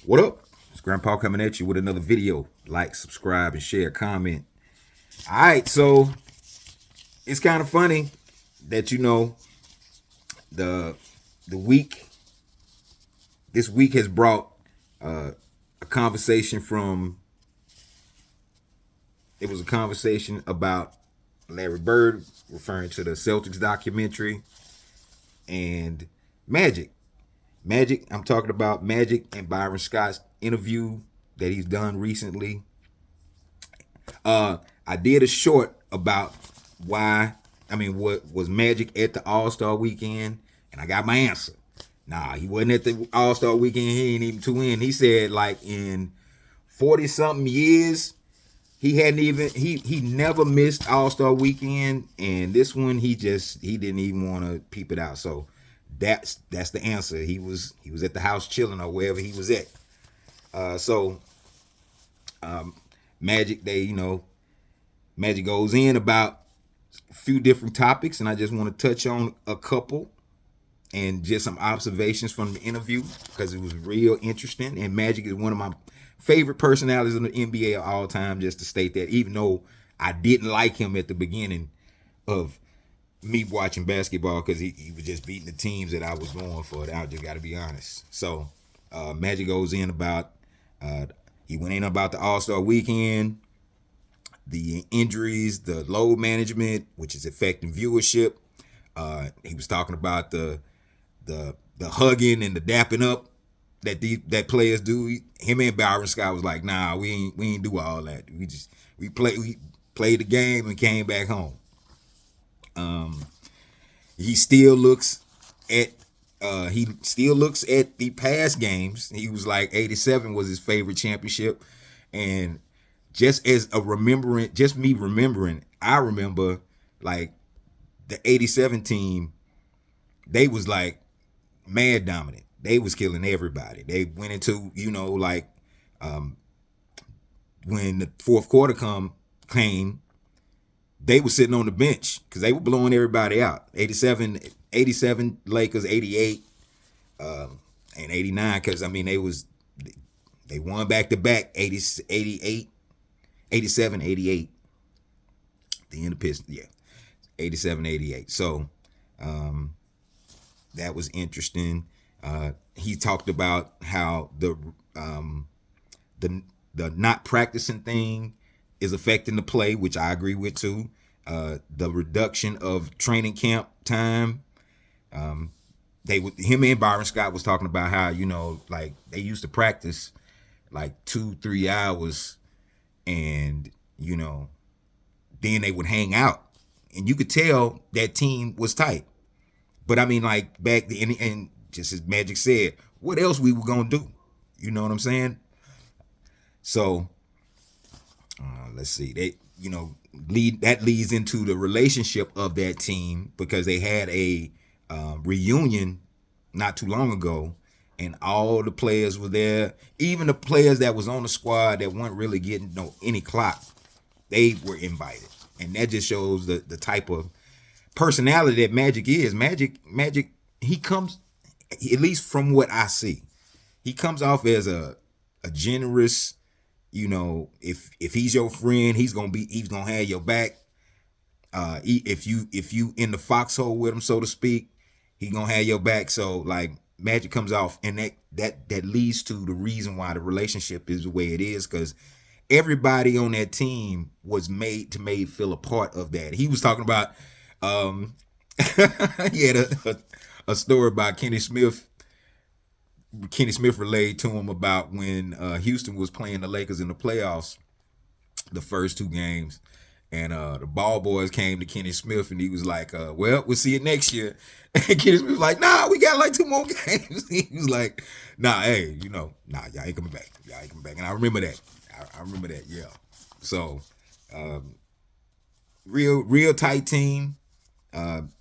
What up? It's Grandpa coming at you with another video. Like, subscribe, and share, comment. All right, so it's kind of funny that the the week this week has brought a conversation from. It was a conversation about Larry Bird referring to the Celtics documentary and Magic. Magic. I'm talking about Magic and Byron Scott's interview that he's done recently. I did a short about what was Magic at the All Star weekend, and I got my answer. Nah, he wasn't at the All Star weekend. He ain't even too in. He said like in 40 something years, he never missed All Star weekend, and this one he didn't even want to peep it out. So that's the answer. He was at the house chilling or wherever he was at. So Magic, Magic goes in about a few different topics, and I just want to touch on a couple and just some observations from the interview because it was real interesting. And Magic is one of my favorite personalities in the NBA of all time, just to state that, even though I didn't like him at the beginning of me watching basketball because he was just beating the teams that I was going for. I just got to be honest. So Magic goes in about, he went in about the All-Star weekend, the injuries, the load management, which is affecting viewership. He was talking about the hugging and the dapping up that players do. Him and Byron Scott was like, nah, we ain't do all that. We played the game and came back home. He still looks at the past games. He was like 87 was his favorite championship, and just as a remembering, just me remembering, I remember like the 87 team. They was like mad dominant. They was killing everybody. They went into when the fourth quarter came, they were sitting on the bench because they were blowing everybody out. 87 Lakers, 88 and 89 because they won back to back 88, 87, 88. The end of Pistons, yeah, 87, 88. So that was interesting. He talked about how the not practicing thing is affecting the play, which I agree with too. The reduction of training camp time. Him and Byron Scott was talking about how like they used to practice like 2-3 hours, and then they would hang out, and you could tell that team was tight. But I mean, like back then, and just as Magic said, what else we were gonna do? You know what I'm saying? So let's see. They, leads into the relationship of that team because they had a reunion not too long ago, and all the players were there. Even the players that was on the squad that weren't really getting any clock, they were invited, and that just shows the type of personality that Magic is. Magic, he comes, at least from what I see, he comes off as a generous. If he's your friend, he's gonna have your back. If you in the foxhole with him, so to speak, he gonna have your back. So like Magic comes off, and that leads to the reason why the relationship is the way it is, because everybody on that team was made feel a part of that. He was talking about he had a story about Kenny Smith. Kenny Smith relayed to him about when Houston was playing the Lakers in the playoffs, the first two games, and the ball boys came to Kenny Smith, and he was like, well, we'll see you next year. And Kenny Smith was like, nah, we got like 2 more games. He was like, nah, hey, nah, y'all ain't coming back. And I remember that. I remember that, yeah. So, real tight team.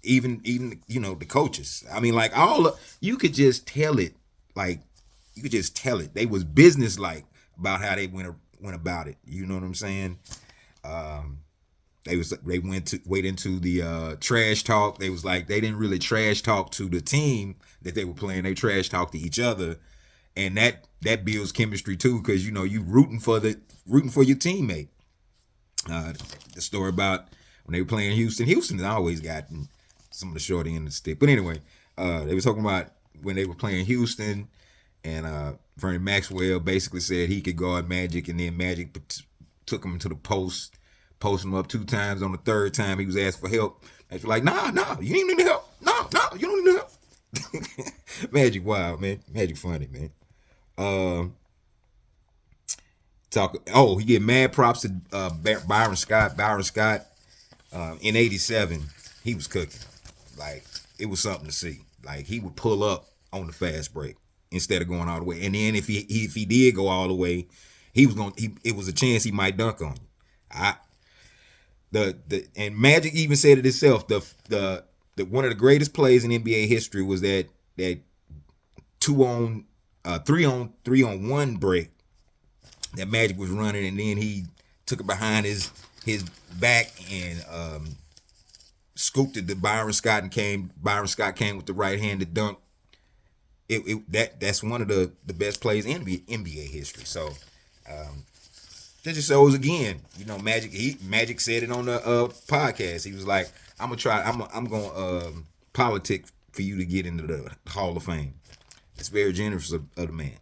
Even the coaches. I mean, like you could just tell it. Like you could just tell it. They was business like about how they went about it. You know what I'm saying? They went into the trash talk. They didn't really trash talk to the team that they were playing. They trash talked to each other, and that builds chemistry too, because you know you rooting for your teammate. The story about when they were playing Houston. Houston has always gotten some of the short end of the stick. But anyway, they were talking about when they were playing Houston, and Vernon Maxwell basically said he could guard Magic, and then Magic took him to the post, posted him up 2 times. On the 3rd time, he was asked for help. They were like, nah, you ain't need help. No, you don't need help. Magic wild, man. Magic funny, man. He get mad props to Byron Scott. Byron Scott in '87, he was cooking. Like, it was something to see. Like, he would pull up on the fast break instead of going all the way. And then if he did go all the way, it was a chance he might dunk on you. And Magic even said it himself. The one of the greatest plays in NBA history was that 3-on-1 break that Magic was running, and then he took it behind his back and scooped it to Byron Scott, and Byron Scott came with the right-handed dunk. That's one of the best plays in NBA history. So that just shows again, you know, Magic said it on the podcast. He was like, I'm gonna politic for you to get into the Hall of Fame. It's very generous of the man.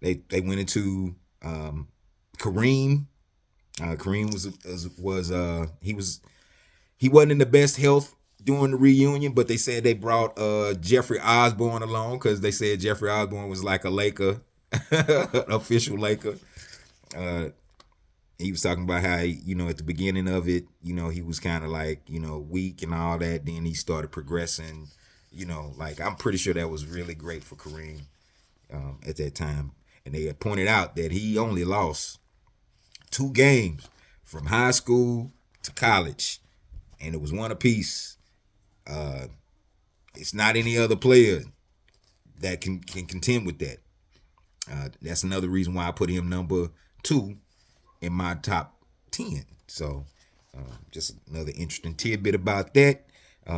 They went into Kareem. Kareem he wasn't in the best health during the reunion, but they said they brought Jeffrey Osborne along because they said Jeffrey Osborne was like a Laker, an official Laker. He was talking about how, you know, at the beginning of it, you know, he was kind of like, you know, weak and all that. Then he started progressing, you know, like I'm pretty sure that was really great for Kareem at that time. And they had pointed out that he only lost 2 games from high school to college, and it was 1 apiece. It's not any other player that can contend with that. That's another reason why I put him number 2 in my top 10. So just another interesting tidbit about that.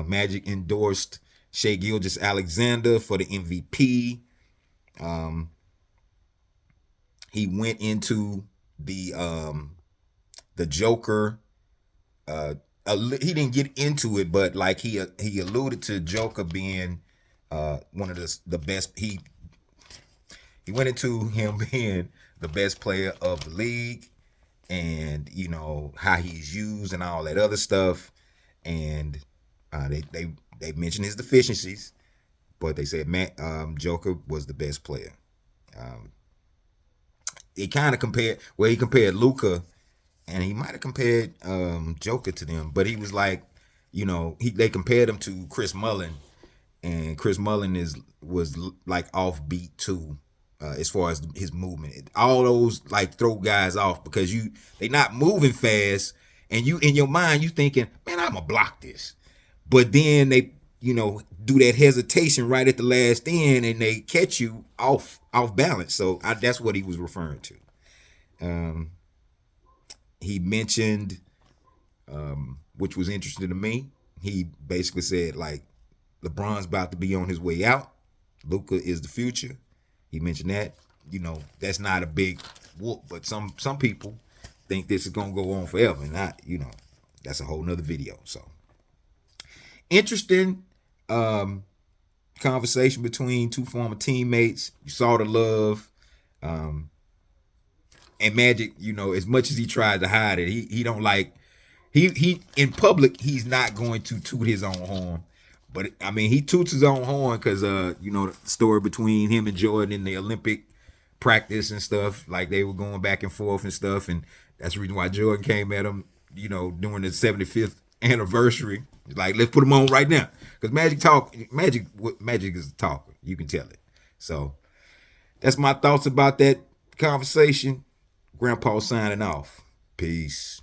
Magic endorsed Shai Gilgeous-Alexander for the MVP. He went into the Joker. He didn't get into it, but like he alluded to Joker being one of the best. He went into him being the best player of the league, and you know how he's used and all that other stuff. And they mentioned his deficiencies, but they said Joker was the best player. He kind of compared Luka, and he might have compared Joker to them, but he was like, you know, they compared him to Chris Mullin, and Chris Mullin was like offbeat too, as far as his movement. All those like throw guys off because they not moving fast, and you in your mind you thinking, man, I'm gonna block this, but then they, you know, do that hesitation right at the last end, and they catch you off balance. So that's what he was referring to. He mentioned, which was interesting to me, he basically said like LeBron's about to be on his way out. Luka is the future. He mentioned that. You know, that's not a big whoop, but some people think this is gonna go on forever, and not, you know, that's a whole nother video. So interesting conversation between 2 former teammates. You saw the love. And Magic, you know, as much as he tried to hide it, he don't like, he in public, he's not going to toot his own horn. But I mean, he toots his own horn because you know, the story between him and Jordan in the Olympic practice and stuff, like they were going back and forth and stuff, and that's the reason why Jordan came at him, you know, during the 75th anniversary. Like, let's put him on right now, because Magic is a talker. You can tell it. So that's my thoughts about that conversation. Grandpa signing off. Peace.